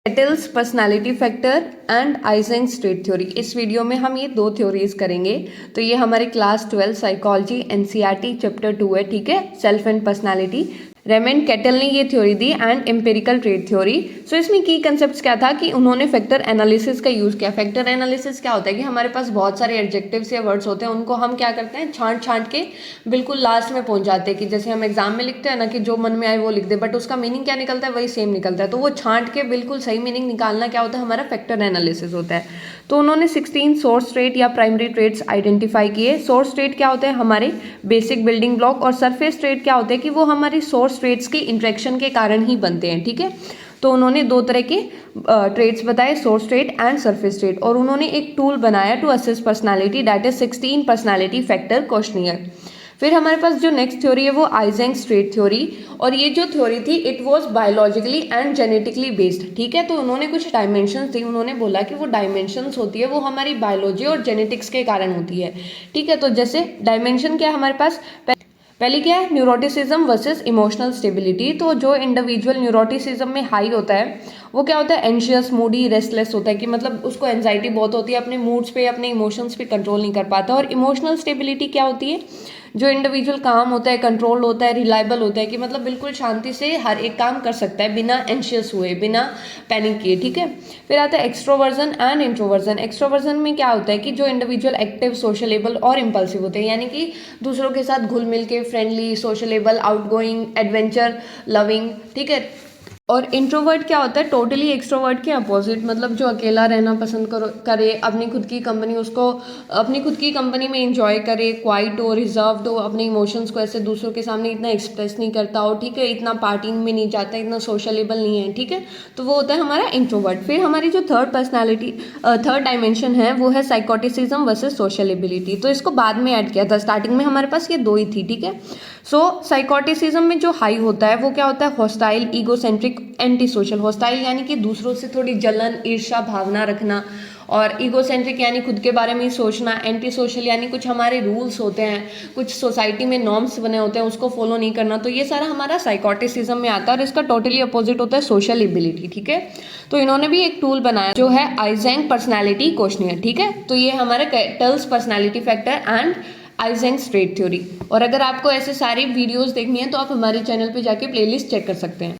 Kettles personality factor and Eysenck's trait theory. इस video में हम ये दो थ्योरीज करेंगे। तो ये हमारे क्लास 12 साइकोलॉजी एनसीईआरटी चैप्टर 2 है, ठीक है, self and personality. Raymond Cattell ने ये थ्योरी दी and empirical trait theory. So इसमें की कंसेप्ट्स क्या था कि उन्होंने फैक्टर एनालिसिस का यूज़ किया। फैक्टर एनालिसिस क्या होता है कि हमारे पास बहुत सारे एडजेक्टिव्स या वर्ड्स होते हैं, उनको हम क्या करते हैं, छांट छांट के बिल्कुल लास्ट में पहुंच जाते हैं। कि जैसे हम एग्जाम में लिखते हैं ना कि जो मन में आए वो लिख दे, बट उसका मीनिंग क्या निकलता है, वही सेम निकलता है। तो वो छांट के बिल्कुल सही मीनिंग निकालना क्या होता है, हमारा फैक्टर एनालिसिस होता है। तो उन्होंने 16 सोर्स ट्रेट या प्राइमरी ट्रेट्स आइडेंटिफाई किए। सोर्स ट्रेट क्या होते हैं, हमारे बेसिक बिल्डिंग ब्लॉक, और सरफेस ट्रेट क्या होते हैं कि वो हमारी सोर्स ट्रेट्स की इंटरेक्शन के कारण ही बनते हैं, ठीक है। तो उन्होंने दो तरह के ट्रेट्स बताए, source trait and surface trait, और उन्होंने एक टूल बनाया to assess personality, that is 16 personality factor questionnaire. फिर हमारे पास जो नेक्स्ट थ्योरी है वो आइजेंक-स्ट्रेट थ्योरी, और ये जो थ्योरी थी it was biologically and genetically based, ठीक है। तो उन्होंने कुछ डायमेंशंस दी, उन्होंने बोला कि वो डायमेंशंस होती है वो हमारी बायोलॉजी और जेनेटिक्स के कारण होती है, ठीक है। तो जैसे डायमेंशन क्या है हमारे पास, पहले क्या है, न्यूरोटिसिज्म वर्सेस इमोशनल स्टेबिलिटी। तो जो इंडिविजुअल न्यूरोटिसिज्म में हाई होता है वो क्या होता है, एंशियस, मूडी, रेस्टलेस होता है, कि मतलब उसको एंजाइटी बहुत होती है, अपने मूड्स पे, अपने इमोशंस पे कंट्रोल नहीं कर पाता। और इमोशनल स्टेबिलिटी क्या होती है, जो इंडिविजुअल काम होता है, कंट्रोल होता है, रिलायबल होता है, कि मतलब बिल्कुल शांति से हर एक काम कर सकता है बिना एंशियस हुए, बिना पैनिक किए, ठीक है। फिर आता है एक्सट्रोवर्जन एंड इंट्रोवर्जन। एक्सट्रोवर्जन में क्या होता है कि जो इंडिविजुअल एक्टिव, सोशलेबल और इम्पल्सिव होते हैं, यानी कि दूसरों के साथ घुल मिल के, friendly, sociable, outgoing, adventure loving, ठीक है। और इंट्रोवर्ट क्या होता है, टोटली एक्सट्रोवर्ट के अपोजिट, मतलब जो अकेला रहना पसंद करे, अपनी खुद की कंपनी, उसको अपनी खुद की कंपनी में एंजॉय करे, क्वाइट हो, रिजर्व्ड हो, अपने इमोशंस को ऐसे दूसरों के सामने इतना एक्सप्रेस नहीं करता हो, ठीक है, इतना पार्टिंग में नहीं जाता, इतना सोशलेबल नहीं है, ठीक है। तो वो होता है हमारा इंट्रोवर्ट। फिर हमारी जो थर्ड डायमेंशन है वो है साइकोटिसिज्म वर्सेस सोशलेबिलिटी। तो इसको बाद में ऐड किया था, स्टार्टिंग में हमारे पास ये दो ही थी, ठीक है। सो साइकोटिसिज्म में जो हाई होता है वो क्या होता है, hostile, egocentric, anti social. Hostile यानी कि दूसरों से थोड़ी जलन, ईर्ष्या भावना रखना, और ईगोसेंट्रिक यानी खुद के बारे में ही सोचना। एंटी सोशल यानी कुछ हमारे रूल्स होते हैं, कुछ सोसाइटी में नॉर्म्स बने होते हैं, उसको फॉलो नहीं करना। तो ये सारा हमारा साइकोटिसिज्म में आता है, और इसका टोटली अपोजिट होता है सोशल एबिलिटी, ठीक है। तो इन्होंने भी एक टूल बनाया जो है आइजेंक पर्सनैलिटी क्वेश्चनियर, ठीक है। तो ये हमारे Cattell's personality factor and Eysenck's trait theory. और अगर आपको ऐसे सारी वीडियोस देखनी है तो आप हमारे चैनल पे जाके प्लेलिस्ट चेक कर सकते हैं।